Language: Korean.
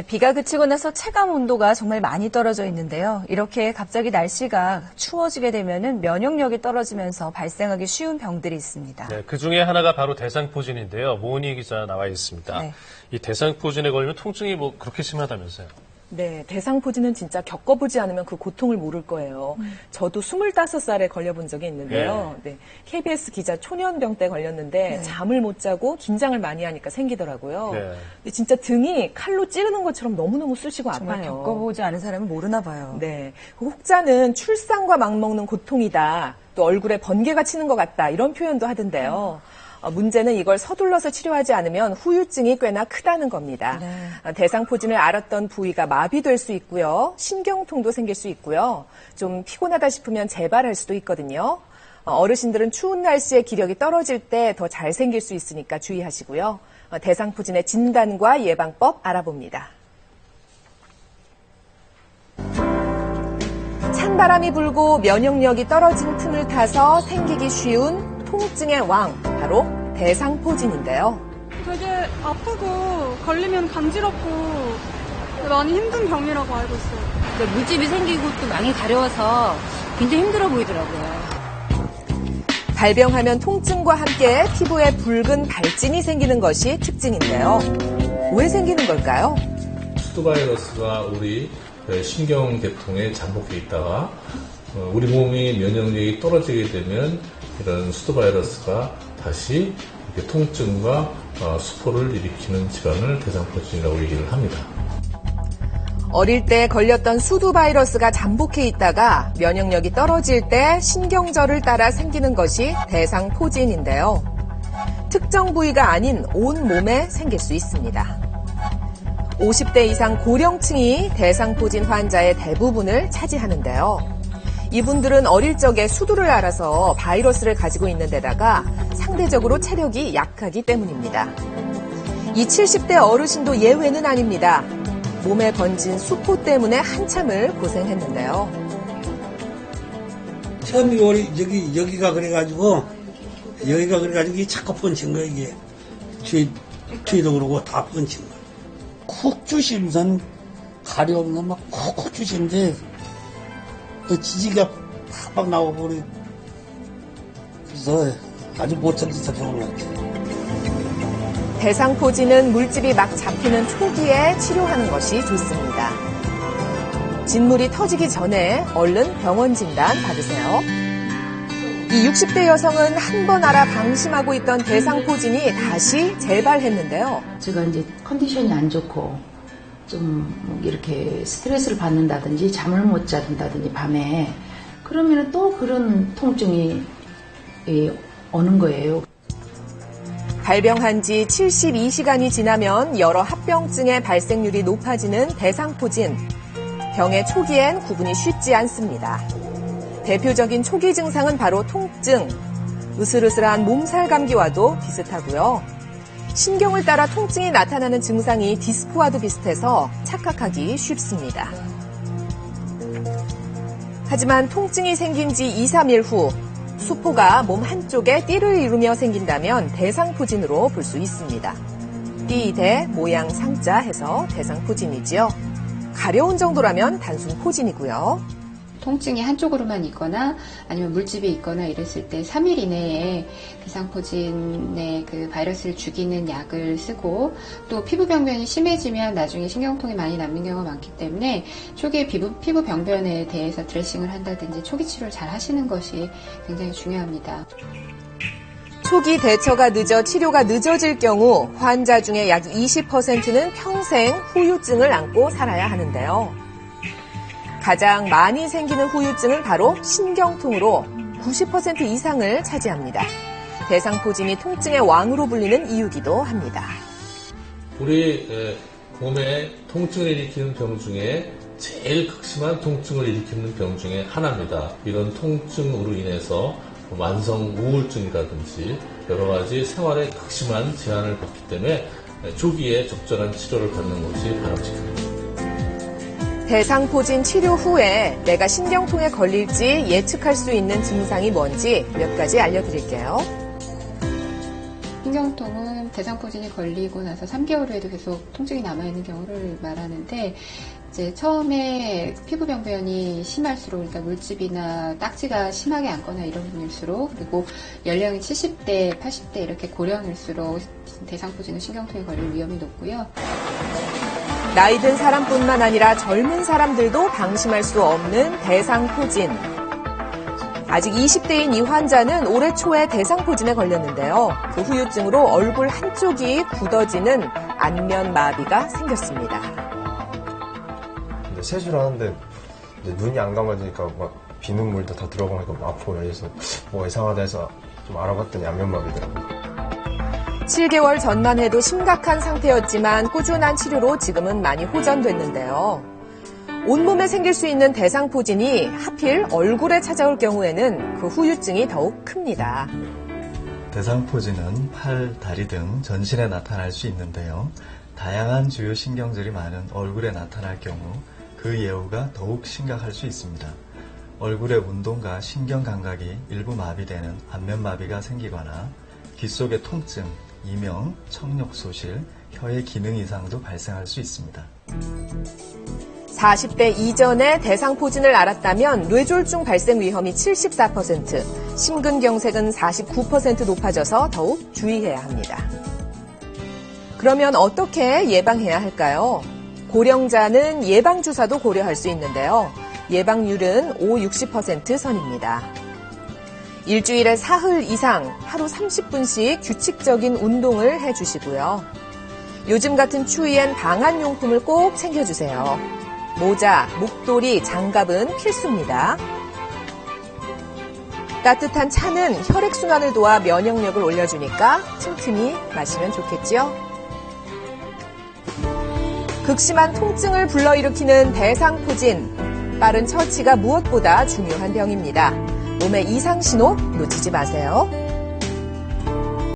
네, 비가 그치고 나서 체감 온도가 정말 많이 떨어져 있는데요. 이렇게 갑자기 날씨가 추워지게 되면은 면역력이 떨어지면서 발생하기 쉬운 병들이 있습니다. 네, 그 중에 하나가 바로 대상포진인데요. 모은희 기자 나와 있습니다. 네. 이 대상포진에 걸리면 통증이 뭐 그렇게 심하다면서요? 네, 대상포진은 진짜 겪어보지 않으면 그 고통을 모를 거예요. 저도 25살에 걸려본 적이 있는데요. 네, KBS 기자 초년병 때 걸렸는데 잠을 못 자고 긴장을 많이 하니까 생기더라고요. 네. 근데 진짜 등이 칼로 찌르는 것처럼 너무너무 쑤시고 정말 아파요. 겪어보지 않은 사람은 모르나 봐요. 네, 그 혹자는 출산과 맞먹는 고통이다. 또 얼굴에 번개가 치는 것 같다. 이런 표현도 하던데요. 문제는 이걸 서둘러서 치료하지 않으면 후유증이 꽤나 크다는 겁니다. 네. 대상포진을 앓았던 부위가 마비될 수 있고요. 신경통도 생길 수 있고요. 좀 피곤하다 싶으면 재발할 수도 있거든요. 어르신들은 추운 날씨에 기력이 떨어질 때 더 잘 생길 수 있으니까 주의하시고요. 대상포진의 진단과 예방법 알아봅니다. 찬바람이 불고 면역력이 떨어진 틈을 타서 생기기 쉬운 통증의 왕, 바로 대상포진인데요. 되게 아프고 걸리면 간지럽고 많이 힘든 병이라고 알고 있어요. 물집이 생기고 또 많이 가려워서 굉장히 힘들어 보이더라고요. 발병하면 통증과 함께 피부에 붉은 발진이 생기는 것이 특징인데요. 왜 생기는 걸까요? 수두바이러스가 우리 신경계통에 잠복해 있다가 우리 몸이 면역력이 떨어지게 되면 이런 수두바이러스가 다시 이렇게 통증과 수포를 일으키는 질환을 대상포진이라고 얘기를 합니다. 어릴 때 걸렸던 수두바이러스가 잠복해 있다가 면역력이 떨어질 때 신경절을 따라 생기는 것이 대상포진인데요. 특정 부위가 아닌 온 몸에 생길 수 있습니다. 50대 이상 고령층이 대상포진 환자의 대부분을 차지하는데요. 이분들은 어릴 적에 수두를 앓아서 바이러스를 가지고 있는 데다가 상대적으로 체력이 약하기 때문입니다. 이 70대 어르신도 예외는 아닙니다. 몸에 번진 수포 때문에 한참을 고생했는데요. 처음에 여기가 그래가지고 이 자꾸 번진 거야 이게. 뒤도 그러고 다 번진 거야. 쿡 주시면서 가려우면 막 쿡쿡 주시는데 지지가 팍팍 나오고 버리고 그래서 아주 못 견디서 병원을 갔어요. 대상포진은 물집이 막 잡히는 초기에 치료하는 것이 좋습니다. 진물이 터지기 전에 얼른 병원 진단 받으세요. 이 60대 여성은 한 번 알아 방심하고 있던 대상포진이 다시 재발했는데요. 제가 이제 컨디션이 안 좋고 좀 이렇게 스트레스를 받는다든지 잠을 못 자든다든지 밤에 그러면 또 그런 통증이 오는 거예요. 발병한 지 72시간이 지나면 여러 합병증의 발생률이 높아지는 대상포진. 병의 초기엔 구분이 쉽지 않습니다. 대표적인 초기 증상은 바로 통증, 으슬으슬한 몸살 감기와도 비슷하고요. 신경을 따라 통증이 나타나는 증상이 디스크와도 비슷해서 착각하기 쉽습니다. 하지만 통증이 생긴 지 2, 3일 후 수포가 몸 한쪽에 띠를 이루며 생긴다면 대상포진으로 볼 수 있습니다. 띠, 대, 모양, 상자 해서 대상포진이지요. 가려운 정도라면 단순 포진이고요. 통증이 한쪽으로만 있거나 아니면 물집이 있거나 이랬을 때 3일 이내에 대상포진의 그 바이러스를 죽이는 약을 쓰고 또 피부 병변이 심해지면 나중에 신경통이 많이 남는 경우가 많기 때문에 초기에 피부 병변에 대해서 드레싱을 한다든지 초기 치료를 잘 하시는 것이 굉장히 중요합니다. 초기 대처가 늦어 치료가 늦어질 경우 환자 중에 약 20%는 평생 후유증을 안고 살아야 하는데요. 가장 많이 생기는 후유증은 바로 신경통으로 90% 이상을 차지합니다. 대상포진이 통증의 왕으로 불리는 이유기도 합니다. 우리 몸에 통증을 일으키는 병 중에 제일 극심한 통증을 일으키는 병 중에 하나입니다. 이런 통증으로 인해서 만성 우울증이라든지 여러 가지 생활에 극심한 제한을 받기 때문에 초기에 적절한 치료를 받는 것이 바람직합니다. 대상포진 치료 후에 내가 신경통에 걸릴지 예측할 수 있는 증상이 뭔지 몇 가지 알려드릴게요. 신경통은 대상포진이 걸리고 나서 3개월 후에도 계속 통증이 남아있는 경우를 말하는데, 이제 처음에 피부 병변이 심할수록, 그러니까 물집이나 딱지가 심하게 앉거나 이런 분일수록, 그리고 연령이 70대, 80대 이렇게 고령일수록 대상포진은 신경통에 걸릴 위험이 높고요. 나이 든 사람뿐만 아니라 젊은 사람들도 방심할 수 없는 대상포진. 아직 20대인 이 환자는 올해 초에 대상포진에 걸렸는데요. 그 후유증으로 얼굴 한쪽이 굳어지는 안면마비가 생겼습니다. 세수를 하는데 눈이 안 감아지니까 막 비눗물도 다 들어가니까 아프고 그래서 뭐가 이상하다 해서 좀 알아봤더니 안면마비더라고요. 7개월 전만 해도 심각한 상태였지만 꾸준한 치료로 지금은 많이 호전됐는데요. 온몸에 생길 수 있는 대상포진이 하필 얼굴에 찾아올 경우에는 그 후유증이 더욱 큽니다. 대상포진은 팔, 다리 등 전신에 나타날 수 있는데요. 다양한 주요 신경절이 많은 얼굴에 나타날 경우 그 예후가 더욱 심각할 수 있습니다. 얼굴의 운동과 신경 감각이 일부 마비되는 안면마비가 생기거나 귀 속의 통증, 이명, 청력 소실, 혀의 기능 이상도 발생할 수 있습니다. 40대 이전에 대상포진을 앓았다면 뇌졸중 발생 위험이 74%, 심근경색은 49% 높아져서 더욱 주의해야 합니다. 그러면 어떻게 예방해야 할까요? 고령자는 예방주사도 고려할 수 있는데요. 예방률은 50-60% 선입니다. 일주일에 사흘 이상 하루 30분씩 규칙적인 운동을 해주시고요. 요즘 같은 추위엔 방한용품을 꼭 챙겨주세요. 모자, 목도리, 장갑은 필수입니다. 따뜻한 차는 혈액순환을 도와 면역력을 올려주니까 틈틈이 마시면 좋겠죠? 극심한 통증을 불러일으키는 대상포진. 빠른 처치가 무엇보다 중요한 병입니다. 몸의 이상 신호 놓치지 마세요.